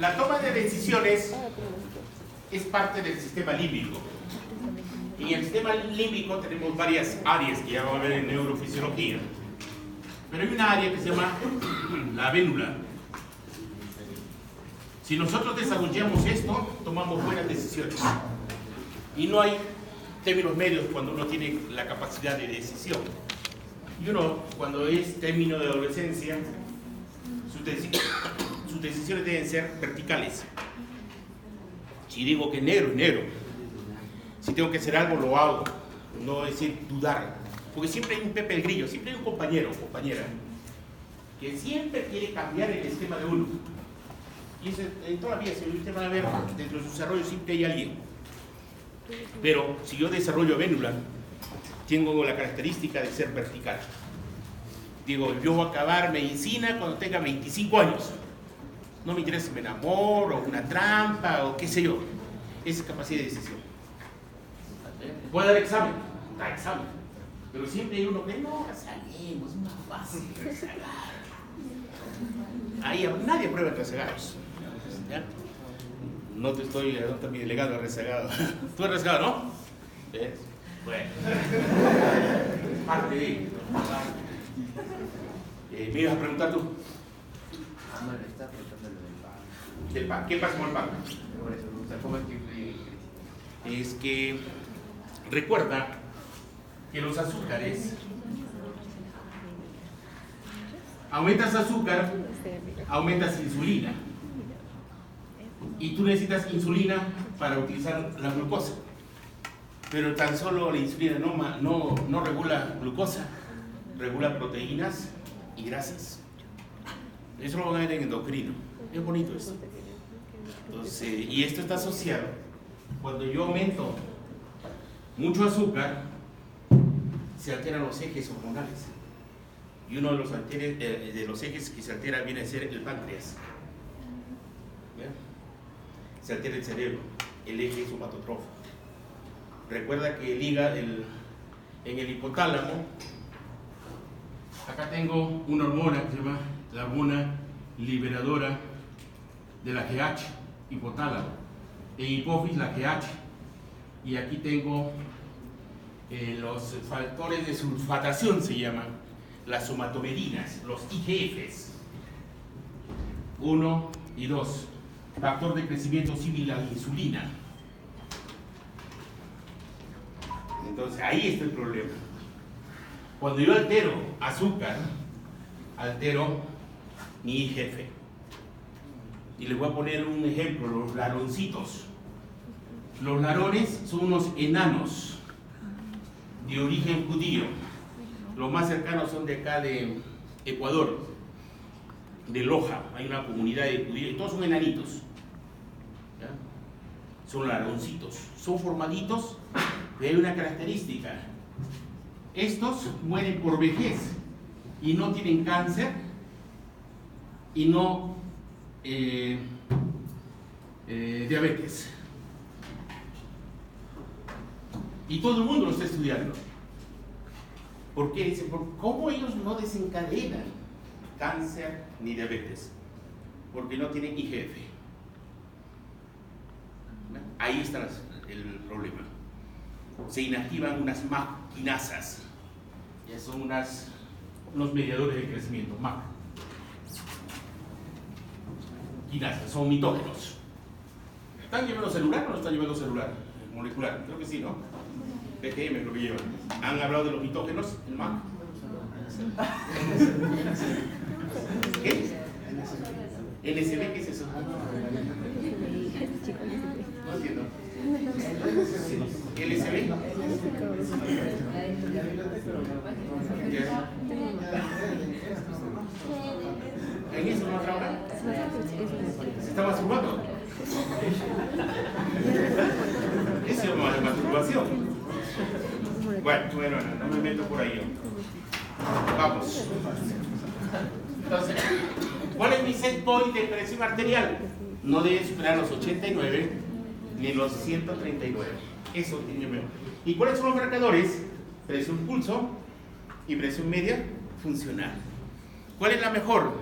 La toma de decisiones es parte del sistema límbico. En el sistema límbico tenemos varias áreas que ya vamos a ver en neurofisiología. Pero hay una área que se llama la vénula. Si nosotros desarrollamos esto, tomamos buenas decisiones. Y no hay términos medios cuando uno tiene la capacidad de decisión. Y uno, cuando es término de adolescencia, sus decisiones deben ser verticales. Si digo que negro, es negro. Si tengo que hacer algo, lo hago. No decir dudar. Porque siempre hay un Pepe el Grillo, siempre hay un compañero o compañera que siempre quiere cambiar el esquema de uno. Y eso, en toda la vida, si usted va a ver, dentro de su desarrollo siempre hay alguien. Pero si yo desarrollo vénula, tengo la característica de ser vertical. Digo, yo voy a acabar medicina cuando tenga 25 años. No me interesa si me enamoro, o una trampa, o qué sé yo. Esa es capacidad de decisión. Puede dar examen, da examen. Pero siempre hay uno que no, salimos, es más fácil rezagar. Ahí nadie prueba entre rezagados. ¿Ya? No te estoy, no está mi delegado rezagado. Tú eres rezagado, ¿no? ¿Ves? Bueno. Parte de. ¿Me ibas a preguntar tú? No, le está preguntando lo del pan. Del pan. ¿Qué pasa con el pan? Por eso, o sea, ¿cómo es que influye? Es que recuerda que los azúcares, aumentas azúcar, aumentas insulina. Y tú necesitas insulina para utilizar la glucosa. Pero tan solo la insulina no regula glucosa, regula proteínas y grasas. Eso lo van a ver en endocrino. Es bonito eso. Entonces, y esto está asociado. Cuando yo aumento mucho azúcar, se alteran los ejes hormonales. Y uno de los ejes que se altera viene a ser el páncreas. ¿Bien? Se altera el cerebro, el eje somatotrofo. Recuerda que liga en el hipotálamo. Acá tengo una hormona que se llama la hormona liberadora de la GH, hipotálamo. En hipófisis la GH. Y aquí tengo los factores de sulfatación, se llaman las somatomerinas, los IGFs. 1 y 2. Factor de crecimiento similar a la insulina. Entonces ahí está el problema. Cuando yo altero azúcar, altero mi IGF. Y les voy a poner un ejemplo, los laroncitos. Los larones son unos enanos de origen judío. Los más cercanos son de acá de Ecuador, de Loja. Hay una comunidad de judíos y todos son enanitos. ¿Ya? Son laroncitos. Son formaditos, pero hay una característica. Estos mueren por vejez y no tienen cáncer y no diabetes. Y todo el mundo lo está estudiando. ¿Por qué? Dice, ¿cómo ellos no desencadenan cáncer ni diabetes? Porque no tienen IGF. Ahí está el problema. Se inactivan unas maquinasas. Ya son unos mediadores de crecimiento, MAC. Quinasas, son mitógenos. ¿Están llevando celular o no están llevando celular? Molecular, creo que sí, ¿no? PGM creo que llevan. ¿Han hablado de los mitógenos? El MAC. ¿Qué? ¿LSD qué es eso? No entiendo. ¿LSD? ¿En eso no trabaja? ¿Se está masturbando? Eso es la masturbación. Bueno, no me meto por ahí yo. Vamos. Entonces, ¿cuál es mi set point de presión arterial? No debe superar los 89 ni los 139. Eso tiene mejor. ¿Y cuáles son los marcadores? Presión pulso y presión media funcional. ¿Cuál es la mejor?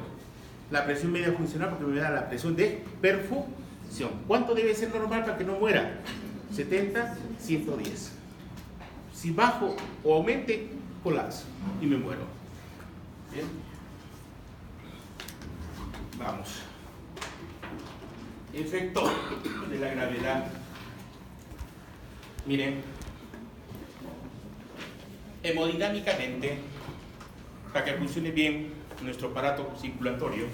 la presión media funcional porque me da la presión de perfusión. ¿Cuánto debe ser normal para que no muera? 70, 110. Si bajo o aumente, colapso y me muero. Bien. Vamos. Efecto de la gravedad. Miren, hemodinámicamente, para que funcione bien nuestro aparato circulatorio,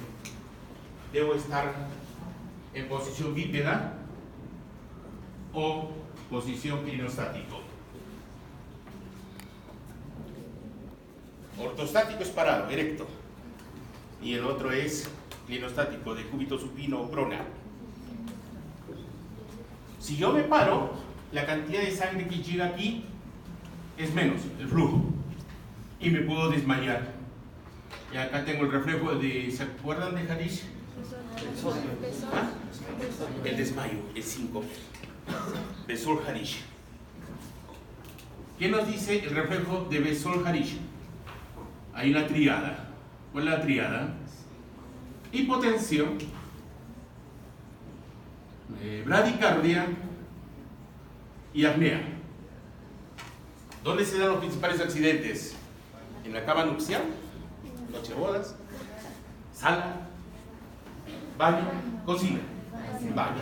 debo estar en posición bípeda o posición clinostático. Ortostático es parado, erecto, y el otro es clinostático, de cúbito supino o prona. Si yo me paro, la cantidad de sangre que llega aquí es menos, el flujo, y me puedo desmayar. Y acá tengo el reflejo de, ¿se acuerdan de Harish? ¿Ah? El desmayo, el 5. Besol Harish. ¿Qué nos dice el reflejo de Besol Harish? Hay una triada. ¿Cuál es la triada? Hipotensión, bradicardia y apnea. ¿Dónde se dan los principales accidentes? En la cama nupcial, noche de bodas, sala, baño, cocina, baño.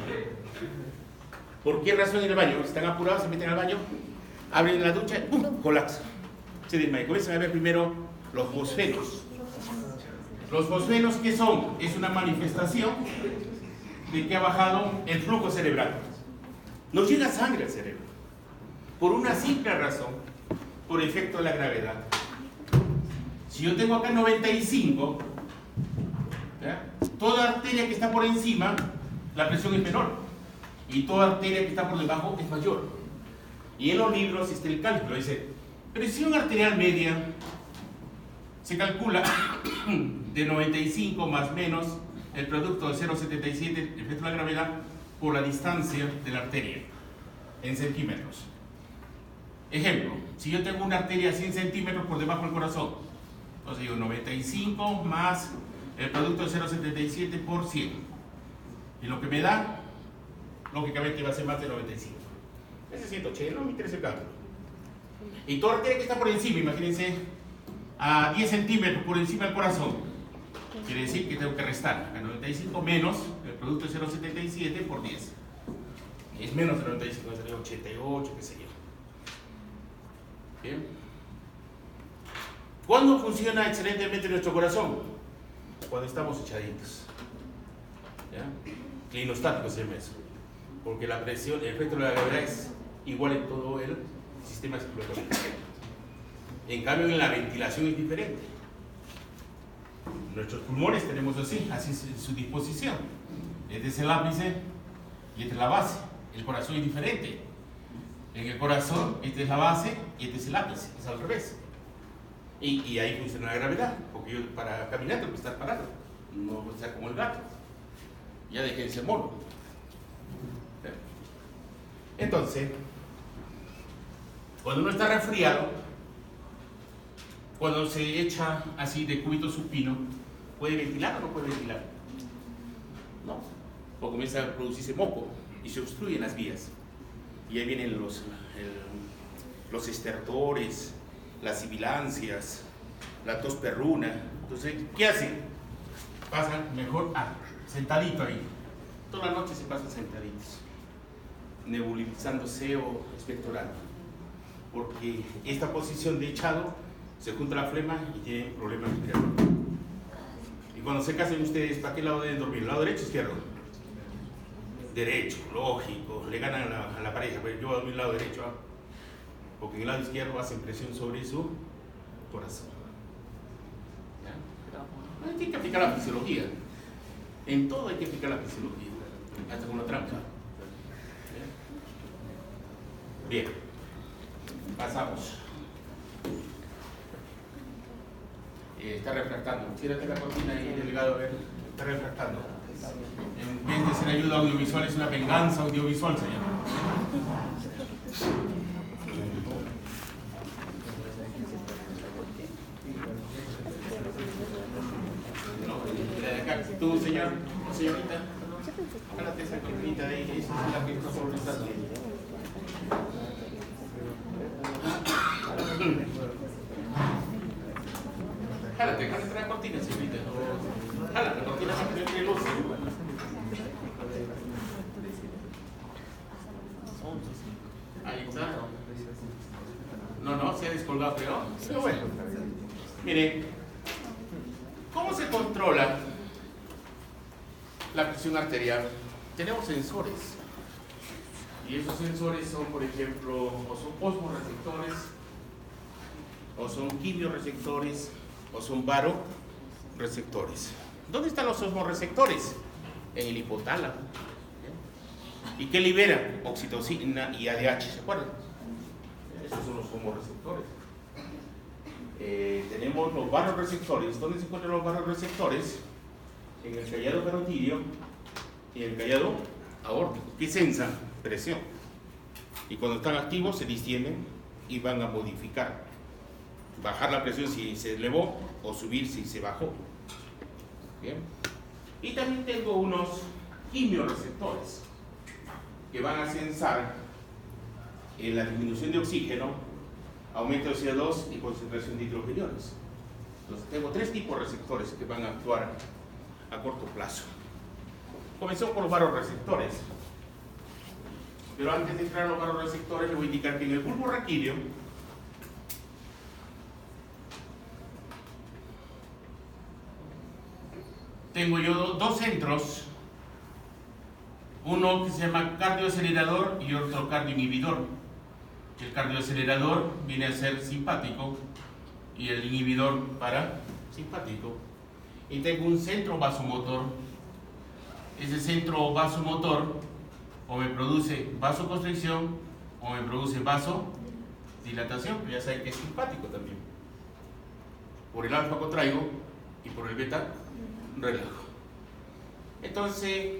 ¿Por qué razón en el baño? Están apurados, se meten al baño, abren la ducha, ¡pum!, colapsa. Se desmayan. Comienzan a ver primero los fosfenos. Los fosfenos, ¿qué son? Es una manifestación de que ha bajado el flujo cerebral. No llega sangre al cerebro. Por una simple razón, por efecto de la gravedad. Si yo tengo acá 95, ¿ya?, toda arteria que está por encima, la presión es menor. Y toda arteria que está por debajo es mayor. Y en los libros está el cálculo. Dice, presión arterial media se calcula de 95 más menos el producto de 0,77, el efecto de la gravedad, por la distancia de la arteria, en centímetros. Ejemplo, si yo tengo una arteria 100 centímetros por debajo del corazón, entonces digo 95 más el producto de 0,77 por 100. Y lo que me da, lógicamente va a ser más de 95. Ese es 180, no me interesa el cálculo. Y toda arteria que está por encima, imagínense, a 10 centímetros por encima del corazón, quiere decir que tengo que restar a 95 menos el producto de 0,77 por 10. Es menos de 95, sería 88, qué sé yo. ¿Bien? ¿Cuándo funciona excelentemente nuestro corazón? Cuando estamos echaditos. ¿Ya? Clinostático se llama eso. Porque la presión, el efecto de la gravedad es igual en todo el sistema circulatorio. En cambio, en la ventilación es diferente. Nuestros pulmones tenemos así es su disposición. Este es el ápice y esta es la base. El corazón es diferente. En el corazón, esta es la base y este es el ápice. Es al revés. Y ahí funciona la gravedad. Porque yo para caminar tengo que estar parado. No puedo estar como el gato. Ya déjense mono. Entonces, cuando uno está resfriado, cuando se echa así de cúbito supino, ¿puede ventilar o no puede ventilar? No, o comienza a producirse moco y se obstruyen las vías. Y ahí vienen los estertores, las sibilancias, la tos perruna. Entonces, ¿qué hacen? Pasan mejor sentadito ahí. Toda la noche se pasan sentaditos, nebulizándose o expectorando. Porque esta posición de echado se junta la flema y tienen problemas respiratorios. Y cuando se casen ustedes, ¿para qué lado deben dormir? ¿El lado derecho o izquierdo? Derecho, lógico, le ganan a la pareja, pero yo voy a dormir el lado derecho, ¿eh? Porque en el lado izquierdo hacen presión sobre su corazón. ¿Ya? Hay que aplicar la fisiología. En todo hay que aplicar la fisiología, hasta con la trampa. Bien, pasamos. Está refractando. Tírate la cortina ahí, delegado, a ver. Está refractando. En vez de ser ayuda audiovisual, es una venganza audiovisual, señor. No, acá, tú, señor o señorita, jálate esa cortinita de ahí, esa es la que está sobrestando. Jálate la cortina, señorita. Jálate la cortina para que entre luz. Ahí está. No, se ha descolgado, pero bueno. Mire, ¿cómo se controla la presión arterial? Tenemos sensores. Y esos sensores son, por ejemplo, o son osmoreceptores, o son quimioreceptores, o son varoreceptores. ¿Dónde están los osmoreceptores? En el hipotálamo. ¿Y qué libera? Oxitocina y ADH, ¿se acuerdan? Esos son los osmoreceptores. Tenemos los varoreceptores. ¿Dónde se encuentran los varoreceptores? En el callado carotidio y en el callado aórtico, que sensan presión. Y cuando están activos se distienden y van a modificar. Bajar la presión si se elevó o subir si se bajó. ¿Bien? Y también tengo unos quimioreceptores que van a sensar la disminución de oxígeno, aumento de CO2 y concentración de hidrogeniones. Entonces tengo 3 tipos de receptores que van a actuar a corto plazo. Comenzó por los varoreceptores. Pero antes de entrar a los varoreceptores, les voy a indicar que en el bulbo raquídeo tengo yo dos centros, uno que se llama cardioacelerador y otro cardioinhibidor. El cardioacelerador viene a ser simpático y el inhibidor parasimpático. Y tengo un centro vasomotor. Ese centro vasomotor o me produce vasoconstricción o me produce vasodilatación, ya saben que es simpático también. Por el alfa contraigo y por el beta relajo. Entonces,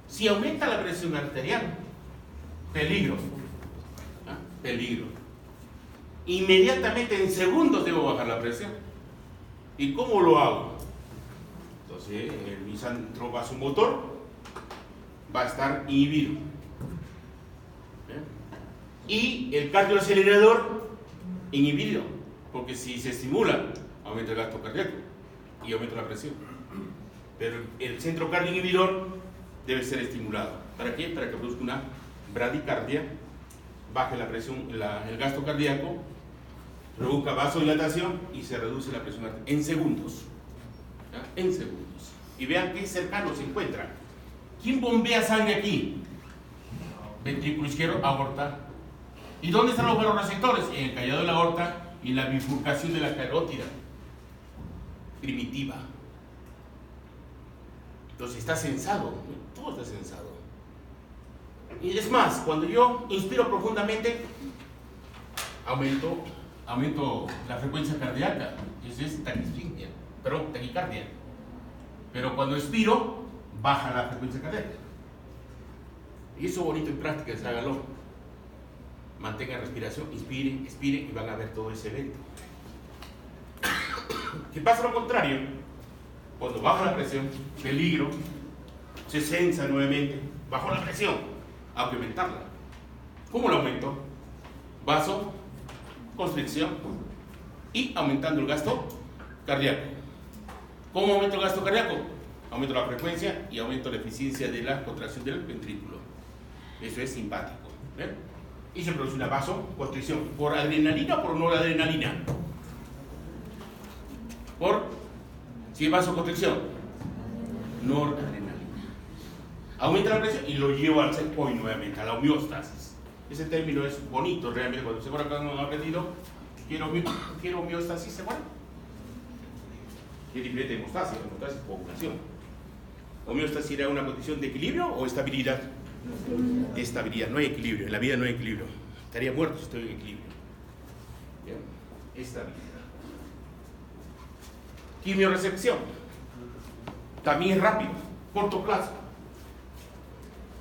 si aumenta la presión arterial, peligro. Peligro. Inmediatamente en segundos debo bajar la presión. ¿Y cómo lo hago? Entonces, mi centro vasomotor va a estar inhibido. Y el cardioacelerador inhibido, porque si se estimula, aumenta el gasto cardíaco y aumenta la presión. Pero el centro cardioinhibidor debe ser estimulado. ¿Para qué? Para que produzca una bradicardia, baje la presión, el gasto cardíaco, produzca vasodilatación y se reduce la presión arterial en segundos. ¿Ya? En segundos. Y vean qué cercano se encuentra. ¿Quién bombea sangre aquí? Ventrículo izquierdo, aorta. ¿Y dónde están los varoreceptores? En el callado de la aorta y en la bifurcación de la carótida primitiva. Entonces está sensado, todo está sensado. Y es más, cuando yo inspiro profundamente, aumento la frecuencia cardíaca, eso es taquicardia. Pero cuando expiro, baja la frecuencia cardíaca. Y eso bonito en práctica, hágalo. Mantenga respiración, inspire, expire y van a ver todo ese evento. ¿Qué pasa lo contrario? Cuando baja la presión, peligro, se sensa nuevamente, bajó la presión, hay que aumentarla. ¿Cómo lo aumento? Vasoconstricción y aumentando el gasto cardíaco. ¿Cómo aumento el gasto cardíaco? Aumento la frecuencia y aumento la eficiencia de la contracción del ventrículo. Eso es simpático. ¿Ven? Y se produce una vasoconstricción. ¿Por adrenalina o por noradrenalina? Si es vasoconstricción, noradrenalina. Aumenta la presión y lo llevo al set point nuevamente, a la homeostasis. Ese término es bonito realmente. Cuando seguro que no han aprendido, quiero homeostasis, ¿se acuerdan? ¿Qué diferente de hemostasis? Hemostasis es población. ¿Homeostasis era una condición de equilibrio o estabilidad? De estabilidad, no hay equilibrio. En la vida no hay equilibrio. Estaría muerto si estoy en equilibrio. Bien, estabilidad. Quimiorecepción. También es rápido, corto plazo.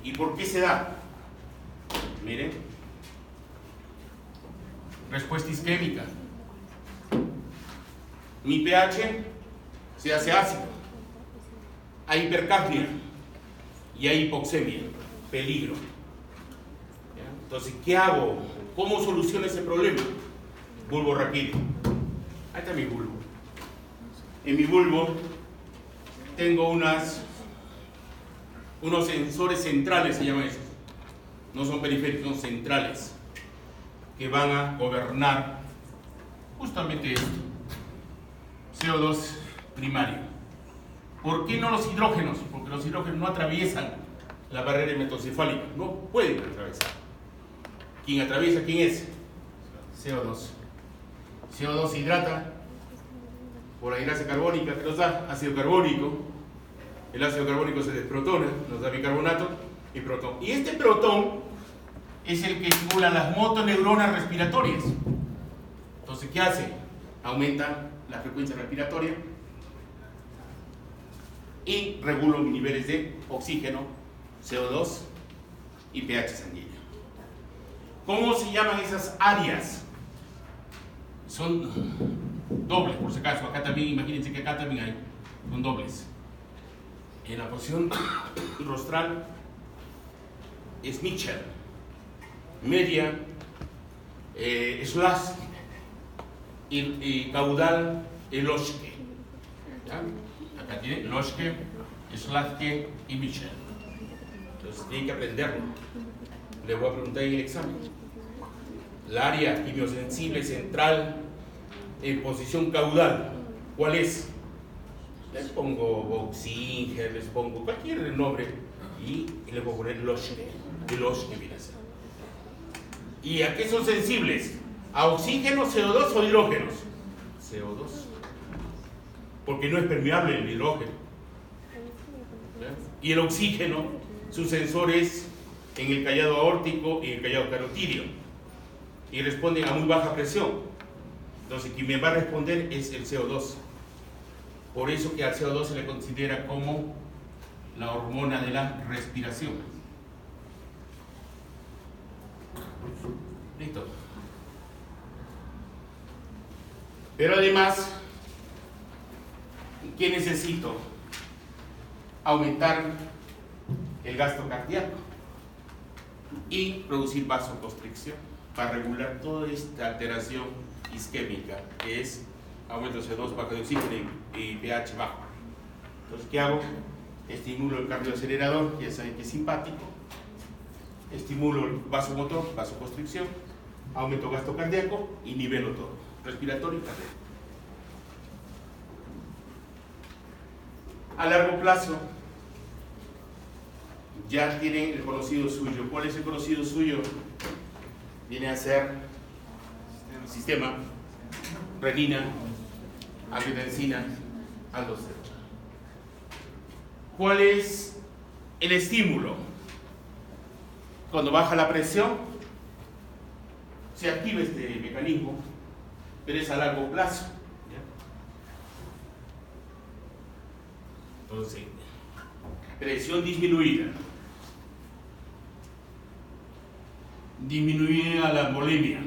¿Y por qué se da? Miren. Respuesta isquémica. Mi pH se hace ácido. hay hipercapnia y hay hipoxemia, peligro. ¿Ya? Entonces, ¿qué hago? ¿Cómo soluciono ese problema? Bulbo raquídeo. Ahí está mi bulbo. En mi bulbo tengo unos sensores centrales, se llaman esos. No son periféricos, son centrales, que van a gobernar justamente esto. CO2 primario. ¿Por qué no los hidrógenos? Porque los hidrógenos no atraviesan la barrera hematocefálica, no pueden atravesar. ¿Quién atraviesa? ¿Quién es? CO2. CO2 se hidrata por la hidrasa carbónica que nos da ácido carbónico. El ácido carbónico se desprotona, nos da bicarbonato y protón. Y este protón es el que estimula las motoneuronas respiratorias. Entonces, ¿qué hace? Aumenta la frecuencia respiratoria y regulo mis niveles de oxígeno, CO2 y pH sanguíneo. ¿Cómo se llaman esas áreas? Son dobles, por si acaso. Acá también, imagínense que acá también hay, son dobles. En la posición rostral es Mitchell, media Slutsky y caudal Loschke. Acá tiene Loschke, Slutsky y Mitchell. Entonces tienen que aprenderlo. Le voy a preguntar en el examen. La área quimiosensible central en posición caudal, ¿cuál es? Les pongo Boxinger, les pongo cualquier nombre y les voy a poner Loschke. De Loschke viene a ser. ¿Y a qué son sensibles? ¿A oxígeno, CO2 o hidrógenos? CO2. Porque no es permeable el hidrógeno. ¿Ya? Y el oxígeno, su sensor es en el callado aórtico y en el callado carotídeo. Y responden a muy baja presión. Entonces, quien me va a responder es el CO2. Por eso que al CO2 se le considera como la hormona de la respiración. Listo. Pero además, ¿qué necesito? Aumentar el gasto cardíaco y producir vasoconstricción para regular toda esta alteración isquémica, que es aumento de CO2, baja de oxígeno y pH bajo. Entonces, ¿qué hago? Estimulo el cardioacelerador, que ya saben que es simpático. Estimulo el vasomotor, vasoconstricción, aumento gasto cardíaco y nivelo todo, respiratorio y cardíaco. A largo plazo, ya tienen el conocido suyo. ¿Cuál es el conocido suyo? Viene a ser el sistema renina, angiotensina, aldosterona. ¿Cuál es el estímulo? Cuando baja la presión, se activa este mecanismo, pero es a largo plazo. ¿Ya? Entonces, presión disminuida. Disminuida la molemia.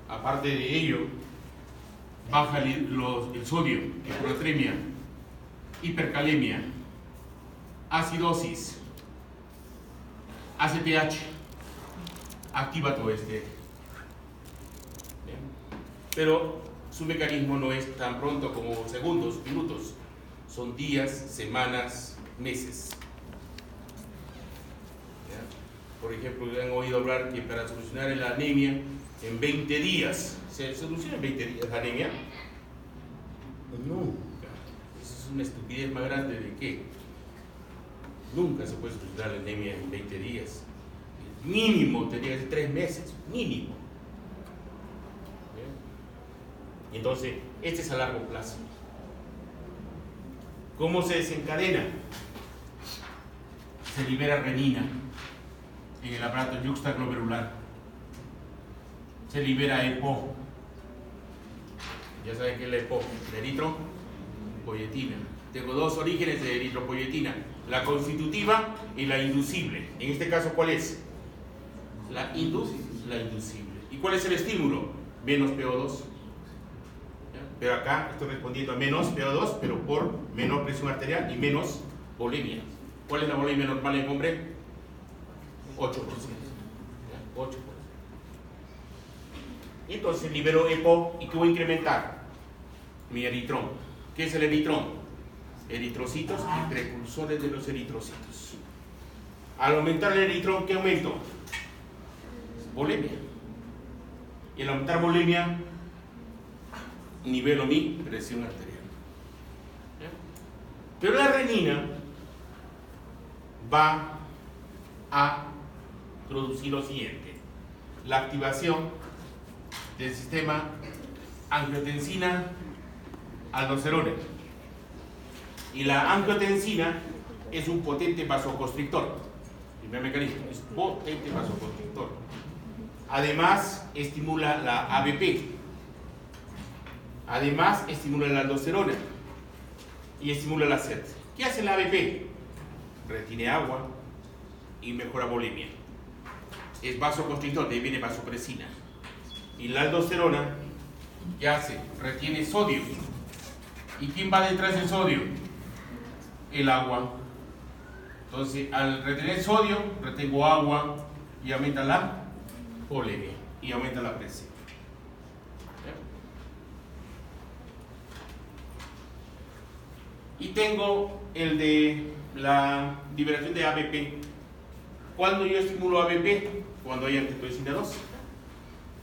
Aparte de ello, baja el sodio, hiponatremia, hipercalemia, acidosis, ACTH, activa todo este. Bien. Pero su mecanismo no es tan pronto como segundos, minutos, son días, semanas, meses. ¿Ya? Por ejemplo, han oído hablar que para solucionar la anemia en 20 días, ¿se soluciona en 20 días la anemia? Nunca. Eso es una estupidez más grande de qué. Nunca se puede solucionar la anemia en 20 días. Mínimo tendría que ser 3 meses, mínimo. ¿Bien? Entonces, este es a largo plazo. ¿Cómo se desencadena? Se libera renina en el aparato yuxtaglomerular. Se libera EPO. Ya saben qué es la EPO, la eritropoyetina. Tengo dos orígenes de eritropoyetina, la constitutiva y la inducible. En este caso, ¿cuál es? La inducible. ¿Y cuál es el estímulo? Menos PO2. ¿Ya? pero acá estoy respondiendo a menos PO2, pero por menor presión arterial y menos volemia. ¿Cuál es la volemia normal en hombre? 8%. 8%. Entonces libero EPO y ¿qué voy a incrementar? Mi eritrón. ¿Qué es el eritrón? Eritrocitos y precursores de los eritrocitos. Al aumentar el eritrón, ¿qué aumento? Volemia. Y al aumentar volemia, nivelo mi presión arterial. Pero la renina va a producir lo siguiente: la activación del sistema angiotensina aldosterona. Y la angiotensina es un potente vasoconstrictor. El primer mecanismo es potente vasoconstrictor. Además, estimula la ABP. Además, estimula la aldosterona. Y estimula la SET. ¿Qué hace la ABP? Retiene agua y mejora volemia. Es vasoconstrictor, de ahí viene vasopresina. Y la aldosterona, ¿qué hace? Retiene sodio. ¿Y quién va detrás del sodio? El agua. Entonces, al retener sodio, retengo agua y aumenta la volemia y aumenta la presión. Y tengo el de la liberación de ABP. ¿Cuándo yo estimulo ABP? Cuando hay angiotensina 2.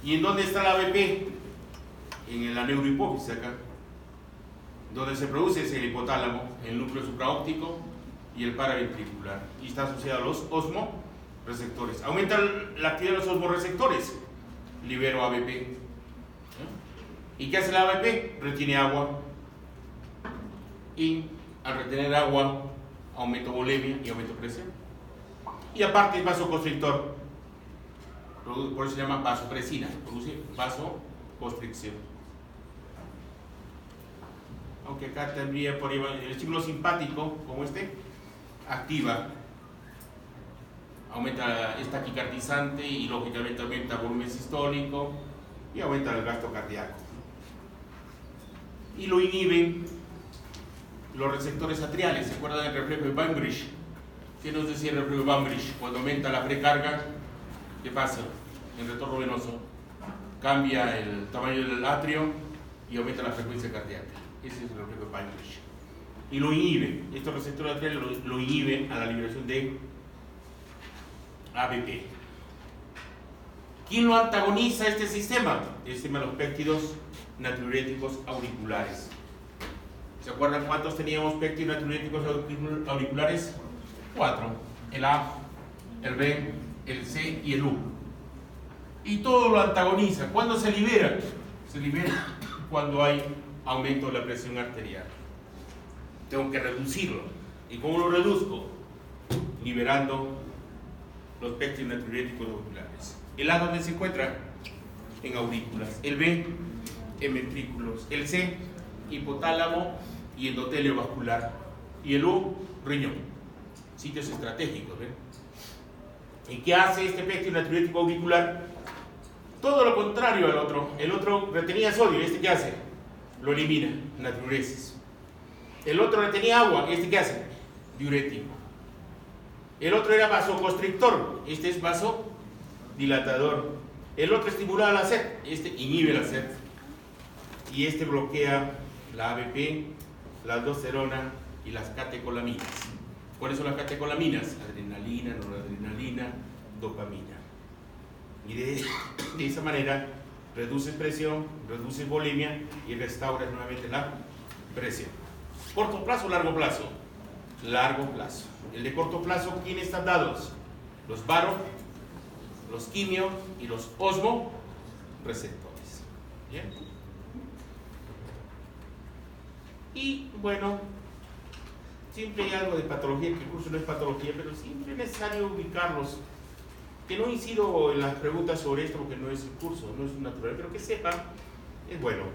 ¿Y en dónde está la ABP? En la neurohipófisis acá. Donde se produce es el hipotálamo, el núcleo supraóptico y el paraventricular. Y está asociado a los osmoreceptores. Aumenta la actividad de los osmoreceptores. Libero ABP. ¿Y qué hace la ABP? Retiene agua. Y al retener agua, aumento volemia y aumento presión. Y aparte es vasoconstrictor. Por eso se llama vasopresina. Produce vasoconstricción. Aunque acá tendría por ahí el estímulo simpático, como este, activa, aumenta, es taquicardizante y lógicamente aumenta el volumen sistólico y aumenta el gasto cardíaco. Y lo inhiben los receptores atriales. ¿Se acuerdan del reflejo de Bainbridge? ¿Qué nos decía el reflejo de Bainbridge? Cuando aumenta la precarga, ¿qué pasa? En el retorno venoso cambia el tamaño del atrio y aumenta la frecuencia cardíaca. Ese es el reflejo de Bainbridge. Y lo inhibe, estos receptores atriales lo inhiben a la liberación de ABP. ¿Quién lo antagoniza este sistema? El sistema de los péptidos natriuréticos auriculares. ¿Se acuerdan cuántos teníamos péptidos natriuréticos auriculares? 4. El A, el B, el C y el U. Y todo lo antagoniza. ¿Cuándo se libera? Se libera cuando hay aumento de la presión arterial. Tengo que reducirlo. ¿Y cómo lo reduzco? Liberando los péptidos natriuréticos auriculares. ¿El A dónde se encuentra? En aurículas. El B, en ventrículos. El C, hipotálamo y endotelio vascular. Y el U, riñón. Sitios estratégicos. ¿Ven? ¿Y qué hace este péptido natriurético auricular? Todo lo contrario al otro. El otro retenía sodio. ¿Este qué hace? Lo elimina. Natriuresis. El otro retenía agua. ¿Este qué hace? Diurético. El otro era vasoconstrictor. Este es vasodilatador. El otro estimulaba la sed. Este inhibe la sed. Y este bloquea la ABP, la aldosterona y las catecolaminas. ¿Cuáles son las catecolaminas? Adrenalina, noradrenalina, dopamina. Y de esa manera reduces presión, reduces volemia y restauras nuevamente la presión. ¿Corto plazo o largo plazo? Largo plazo. El de corto plazo, ¿quiénes están dados? Los baro, los quimio y los osmoreceptores. ¿Bien? Y bueno, siempre hay algo de patología, que el curso no es patología, pero siempre es necesario ubicarlos. Que no incido en las preguntas sobre esto porque no es el curso, no es natural, pero que sepan, es bueno.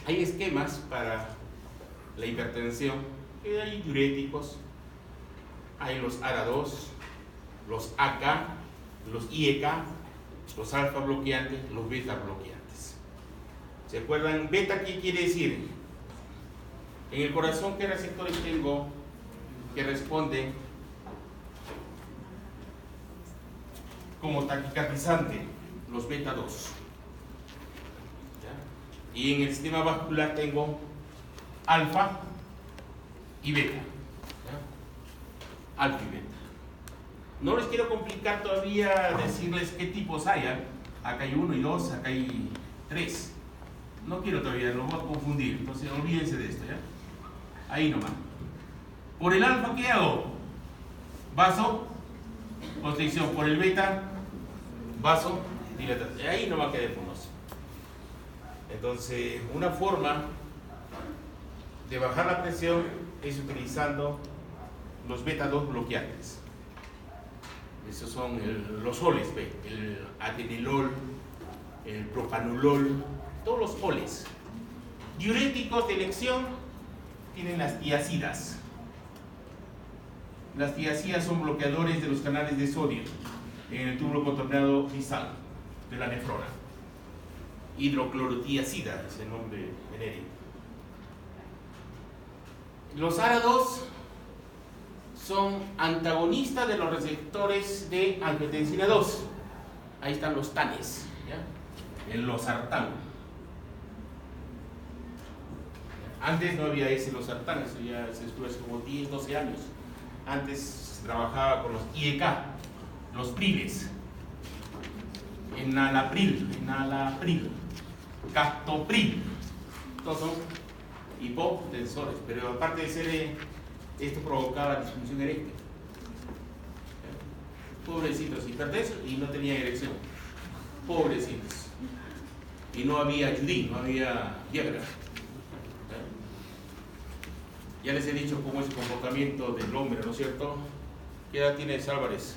Hay esquemas para la hipertensión, que hay diuréticos, hay los ARA2, los AK, los IEK, los alfa bloqueantes, los beta bloqueantes. ¿Se acuerdan? Beta, ¿qué quiere decir? En el corazón, ¿qué receptores tengo que responden como taquicardizante? Los beta 2. ¿Ya? Y en el sistema vascular tengo alfa y beta. ¿Ya? Alfa y beta. No les quiero complicar todavía decirles qué tipos hay. ¿Eh? Acá hay 1 y 2, acá hay 3. No quiero todavía, lo voy a confundir. Entonces olvídense de esto, ¿ya? Ahí nomás. Por el alfa, ¿qué hago? Vaso, constricción. Por el beta, vaso, dilatación. Ahí nomás quedémonos. Entonces, una forma de bajar la presión es utilizando los beta 2 bloqueantes. Esos son los oles, ¿ve? El atenolol, el propanolol, todos los oles. Diuréticos de elección tienen las tiazidas. Las tiazidas son bloqueadores de los canales de sodio en el túbulo contorneado distal de la nefrona. Hidroclorotiazida es el nombre genérico. Los ARA2 son antagonistas de los receptores de angiotensina 2. Ahí están los TANES, ¿ya? El losartán. Antes no había ese losartán, eso ya se estuvo hace como 10, 12 años. Antes se trabajaba con los IEK, los priles. Enalapril, captopril. Todos son hipotensores, pero aparte de ser esto provocaba disfunción eréctil. Pobrecitos, hipertensos y no tenían erección. Pobrecitos. Y no había ayudín, no había Viagra. Ya les he dicho cómo es el comportamiento del hombre, ¿no es cierto? ¿Qué edad tienes, Álvarez?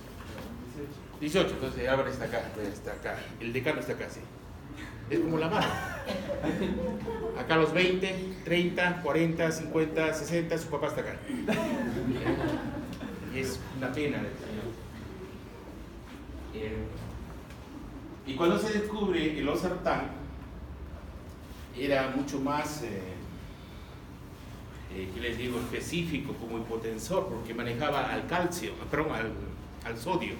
18, entonces Álvarez está acá. El decano está acá, sí. Es como la mano. Acá a los 20, 30, 40, 50, 60, su papá está acá. Y es una pena. Y cuando se descubre el losartán, era mucho más, ¿qué les digo?, específico como hipotensor, porque manejaba al calcio, perdón, al sodio.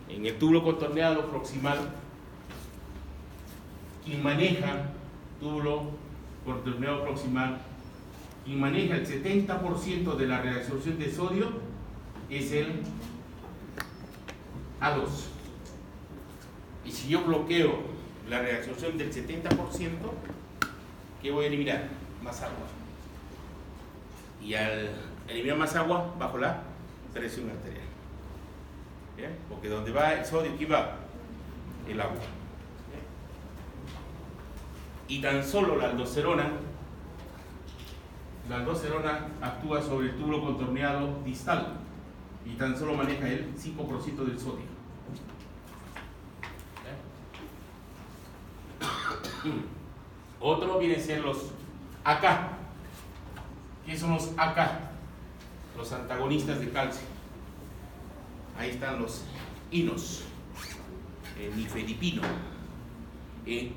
En el túbulo contorneado proximal, quien maneja túbulo contorneado proximal, quien maneja el 70% de la reabsorción de sodio es el A2. Y si yo bloqueo la reabsorción del 70%, ¿qué voy a eliminar? Más agua. Y al eliminar más agua, bajo la presión arterial. ¿Bien? Porque donde va el sodio, aquí va el agua. Y tan solo la aldosterona actúa sobre el túbulo contorneado distal y tan solo maneja el 5% del sodio. Otro viene a ser los AK. ¿Qué son los AK? Los antagonistas de calcio. Ahí están los inos, nifedipino,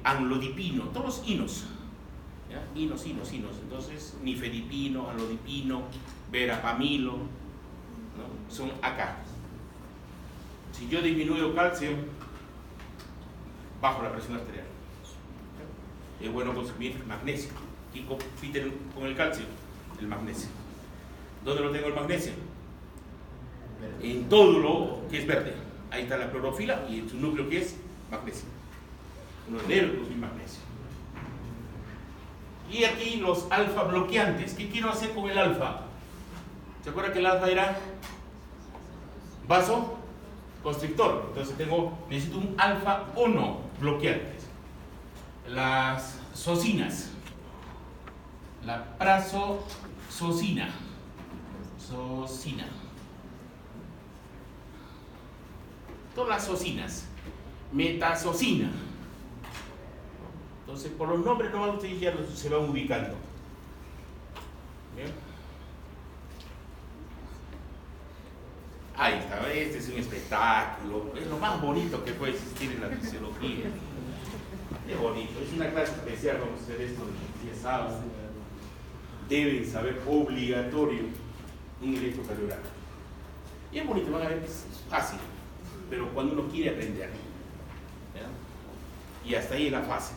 anlodipino, todos los inos. ¿Ya? Inos. Entonces, nifedipino, anlodipino, verapamilo, ¿no? Son AK. Si yo disminuyo calcio, bajo la presión arterial. Es bueno consumir magnesio. ¿Y compiten con el calcio? El magnesio. ¿Dónde lo tengo el magnesio? En todo lo que es verde. Ahí está la clorofila y en su núcleo que es magnesio. Uno debe consumir magnesio. Y aquí los alfa bloqueantes. ¿Qué quiero hacer con el alfa? ¿Se acuerdan que el alfa era vaso constrictor? Entonces necesito un alfa 1 bloqueante. Las socinas, la prazosocina, todas las socinas, metasocina. Entonces, por los nombres nomás ustedes ya se van ubicando. ¿Bien? Ahí está, este es un espectáculo, es lo más bonito que puede existir en la fisiología. Qué bonito, es una clase especial, vamos a hacer esto el día sábado. Deben saber obligatorio un electrocardiograma. Y es bonito, van a ver que es fácil, pero cuando uno quiere aprender, ¿ya? Y hasta ahí es la fase.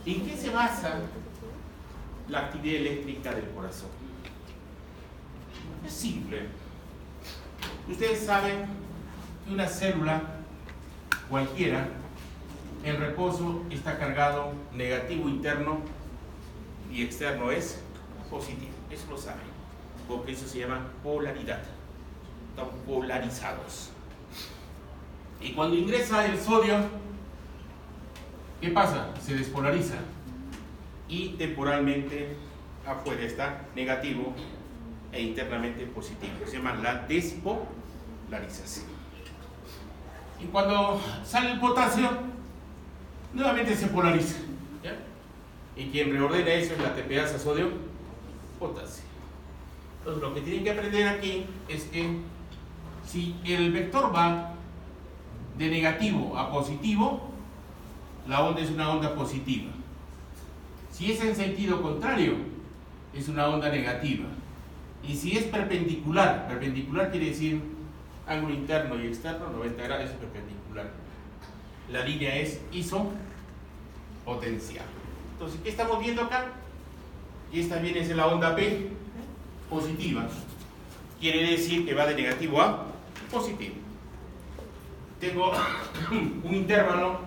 ¿En qué se basa la actividad eléctrica del corazón? Es simple. Ustedes saben que una célula cualquiera en reposo está cargado negativo interno y externo es positivo. Eso lo saben, porque eso se llama polaridad. Están polarizados. Y cuando ingresa el sodio, ¿qué pasa? Se despolariza y temporalmente afuera está negativo e internamente positivo. Se llama la despolarización. Y cuando sale el potasio, nuevamente se polariza, ¿ya? Y quien reordena eso es la TPasa sodio-potasio. Entonces lo que tienen que aprender aquí es que si el vector va de negativo a positivo, la onda es una onda positiva. Si es en sentido contrario, es una onda negativa. Y si es perpendicular, perpendicular quiere decir ángulo interno y externo, 90 grados es perpendicular. La línea es isopotencial. Entonces, ¿qué estamos viendo acá? Y esta viene a ser la onda P positiva. Quiere decir que va de negativo a positivo. Tengo un intervalo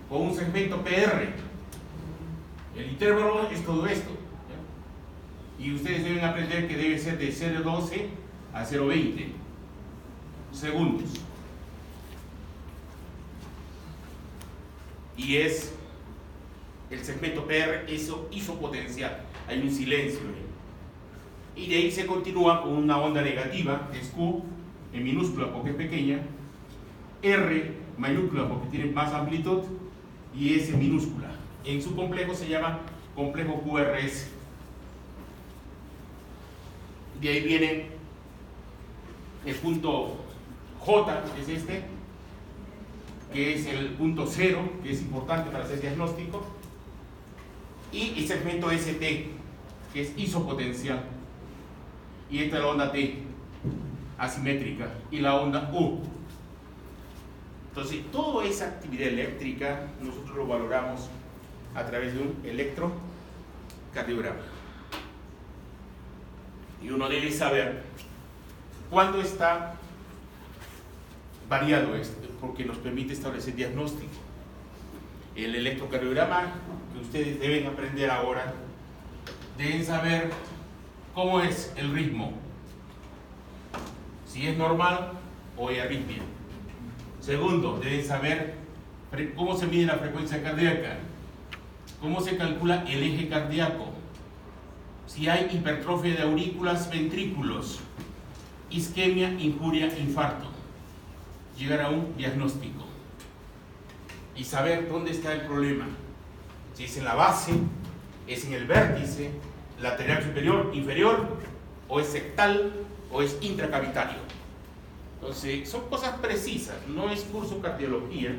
con un segmento PR. El intervalo es todo esto, ¿ya? Y ustedes deben aprender que debe ser de 0,12 a 0,20 segundos. Y es el segmento PR isopotencial. Hay un silencio ahí. Y de ahí se continúa con una onda negativa, que es Q, en minúscula porque es pequeña, R mayúscula porque tiene más amplitud, y S minúscula. En su complejo se llama complejo QRS. De ahí viene el punto J, que es este, que es el punto 0, que es importante para hacer diagnóstico, y el segmento ST, que es isopotencial, y esta es la onda T, asimétrica, y la onda U. Entonces, toda esa actividad eléctrica nosotros lo valoramos a través de un electrocardiograma. Y uno debe saber cuándo está variado esto, porque nos permite establecer diagnóstico. El electrocardiograma que ustedes deben aprender ahora, deben saber cómo es el ritmo, si es normal o hay arritmia. Segundo, deben saber cómo se mide la frecuencia cardíaca, cómo se calcula el eje cardíaco, si hay hipertrofia de aurículas, ventrículos, isquemia, injuria, infarto. Llegar a un diagnóstico y saber dónde está el problema. Si es en la base, es en el vértice, lateral superior, inferior, o es sectal, o es intracavitario. Entonces, son cosas precisas, no es curso cardiología,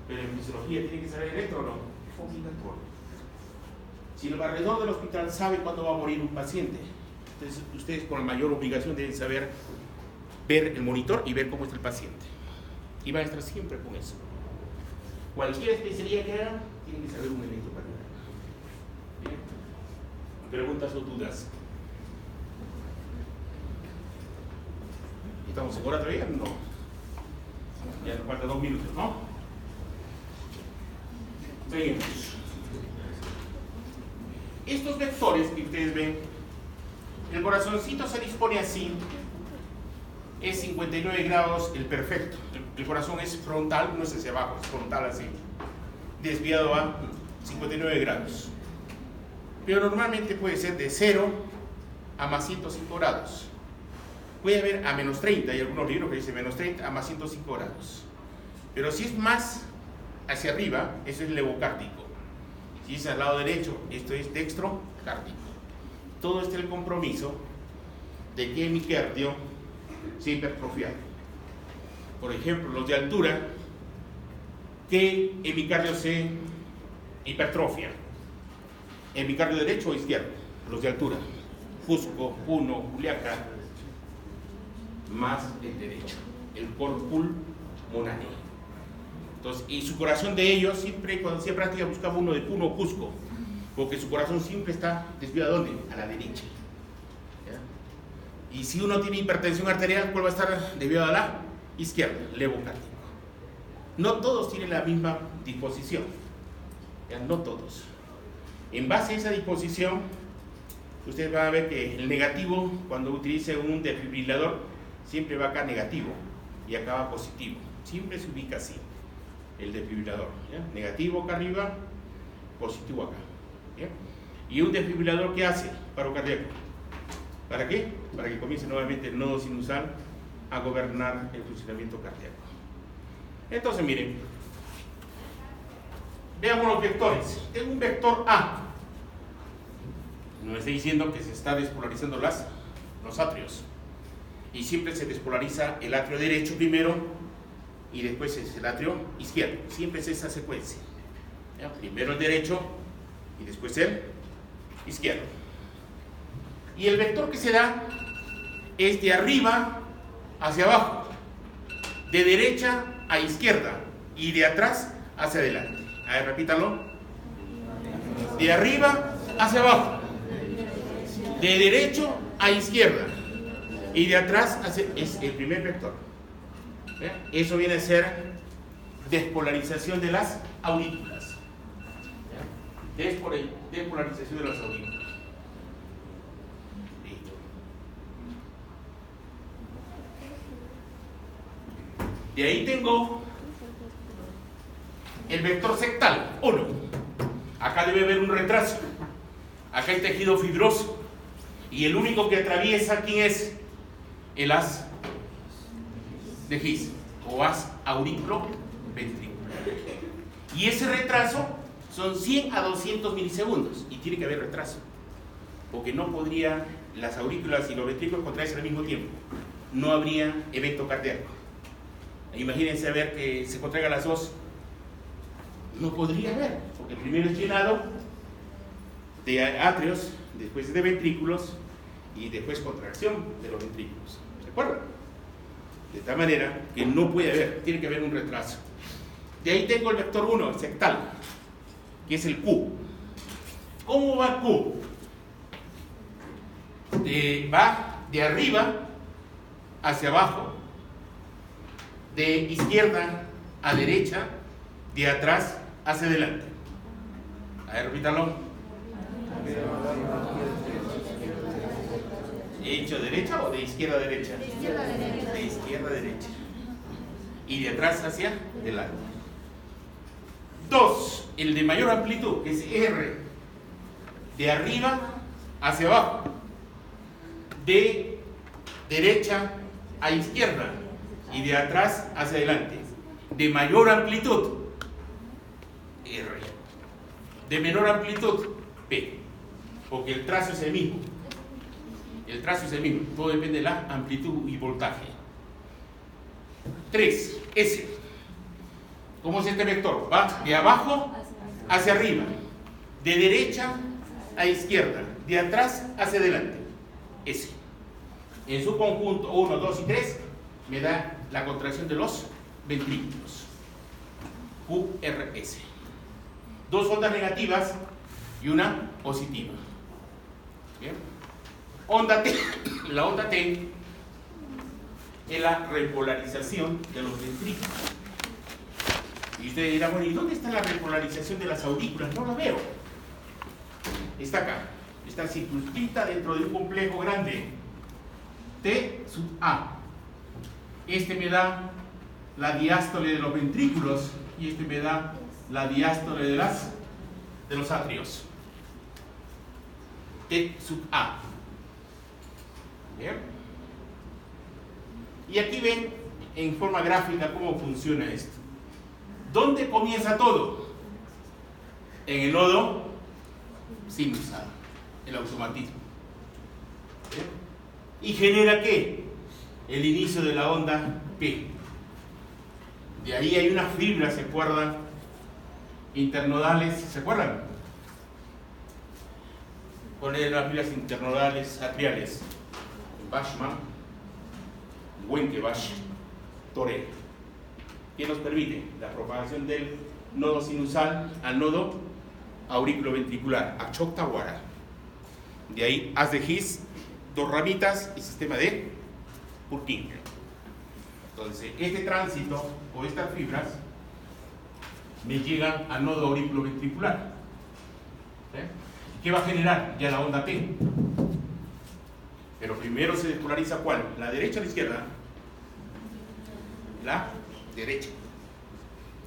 pero en fisiología tiene que saber electro o no, es obligatorio. Si el barredor del hospital sabe cuándo va a morir un paciente, entonces ustedes con la mayor obligación deben saber ver el monitor y ver cómo está el paciente. Y van a estar siempre con eso. Cualquier especialidad que hagan, tienen que saber un electrocardiograma. ¿Bien? ¿Preguntas o dudas? ¿Estamos en hora todavía? No. Ya nos faltan 2 minutos, ¿no? Seguimos. Estos vectores que ustedes ven, el corazoncito se dispone así, es 59 grados el perfecto. El corazón es frontal, no es hacia abajo, es frontal así, desviado a 59 grados. Pero normalmente puede ser de 0 a más 105 grados. Puede haber a menos 30, hay algunos libros que dicen menos 30 a más 105 grados. Pero si es más hacia arriba, eso es levocárdico. Si es al lado derecho, esto es dextrocárdico. Todo está el compromiso de que el micardio se hipertrofiado. Por ejemplo, los de altura ¿qué epicardio se hipertrofia? ¿Epicardio derecho o izquierdo? Los de altura. Cusco, Puno, Juliaca, más el derecho, el cor pulmonale. Entonces, y su corazón de ellos, cuando hacía práctica buscaba uno de Puno o Cusco, porque su corazón siempre está desviado ¿a dónde? A la derecha. ¿Ya? Y si uno tiene hipertensión arterial, ¿cuál va a estar desviado a la izquierda? Levo cardíaco. No todos tienen la misma disposición, ¿ya? No todos. En base a esa disposición, ustedes van a ver que el negativo, cuando utilice un desfibrilador, siempre va acá negativo y acá va positivo. Siempre se ubica así, el desfibrilador. ¿Ya? Negativo acá arriba, positivo acá. ¿Ya? ¿Y un desfibrilador qué hace? Paro cardíaco. ¿Para qué? Para que comience nuevamente el nodo sinusal a gobernar el funcionamiento cardíaco. Entonces, miren, veamos los vectores. Tengo un vector A. Nos está diciendo que se está despolarizando los atrios. Y siempre se despolariza el atrio derecho primero y después es el atrio izquierdo. Siempre es esa secuencia. ¿Ya? Primero el derecho y después el izquierdo. Y el vector que se da es de arriba hacia abajo, de derecha a izquierda y de atrás hacia adelante. A ver, repítalo. De arriba hacia abajo, de derecho a izquierda y de atrás hacia... es el primer vector. ¿Ve? Eso viene a ser despolarización de las aurículas. Despolarización de las aurículas. De ahí tengo el vector sectal, 1. Acá debe haber un retraso. Acá hay tejido fibroso. Y el único que atraviesa, ¿quién es? El haz de His, o haz auriculoventricular. Y ese retraso son 100 a 200 milisegundos. Y tiene que haber retraso. Porque no podría las aurículas y los ventrículos contraerse al mismo tiempo. No habría evento cardíaco. Imagínense a ver que se contraigan las dos. No podría haber, porque primero es llenado de atrios, después de ventrículos y después contracción de los ventrículos. ¿Se acuerdan? De tal manera que no puede haber, tiene que haber un retraso. De ahí tengo el vector 1, el sectal, que es el Q. ¿Cómo va Q? Va de arriba hacia abajo, de izquierda a derecha, de atrás hacia adelante. A ver, repítalo. ¿Hecho derecha o de izquierda a derecha? De izquierda a derecha. De izquierda a derecha. Y de atrás hacia adelante. 2. El de mayor amplitud, que es R. De arriba hacia abajo. De derecha a izquierda. Y de atrás hacia adelante. De mayor amplitud, R. De menor amplitud, P. Porque el trazo es el mismo. El trazo es el mismo. Todo depende de la amplitud y voltaje. 3. S. ¿Cómo es este vector? Va de abajo hacia arriba. De derecha a izquierda. De atrás hacia adelante. S. En su conjunto 1, 2 y 3 me da la contracción de los ventrículos. QRS. 2 ondas negativas y una positiva. ¿Bien? Onda T. La onda T es la repolarización de los ventrículos. Y ustedes dirán, bueno, ¿y dónde está la repolarización de las aurículas? No la veo. Está acá. Está circunscrita dentro de un complejo grande. T sub A. Este me da la diástole de los ventrículos y este me da la diástole de los atrios. T sub A. ¿Bien? Y aquí ven en forma gráfica cómo funciona esto. ¿Dónde comienza todo? En el nodo sinusal, el automatismo. ¿Bien? ¿Y genera qué? El inicio de la onda P. De ahí hay unas fibras, ¿se acuerdan? Internodales, ¿se acuerdan? Poner las fibras internodales atriales. Bashman, Wenke-Bash, Toré, que nos permite la propagación del nodo sinusal al nodo auriculoventricular, Achok-Tawara. De ahí, haz de His, dos ramitas y sistema de Purkinje. Entonces, este tránsito o estas fibras me llegan al nodo auriculoventricular. ¿Qué va a generar? Ya la onda P. Pero primero se despolariza ¿cuál? ¿La derecha o la izquierda? La derecha.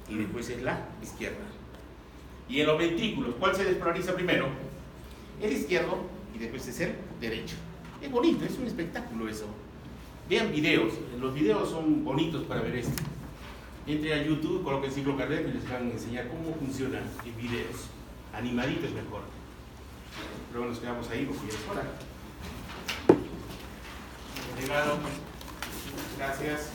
Y después es la izquierda. Y en los ventrículos, ¿cuál se despolariza primero? El izquierdo y después es el derecho. Es bonito, es un espectáculo eso. Vean videos, los videos son bonitos para ver esto. Entre a YouTube, coloquen Ciclo Kardec y les van a enseñar cómo funciona en videos. Animaditos mejor. Luego nos quedamos ahí porque ya es hora. Delegado, gracias.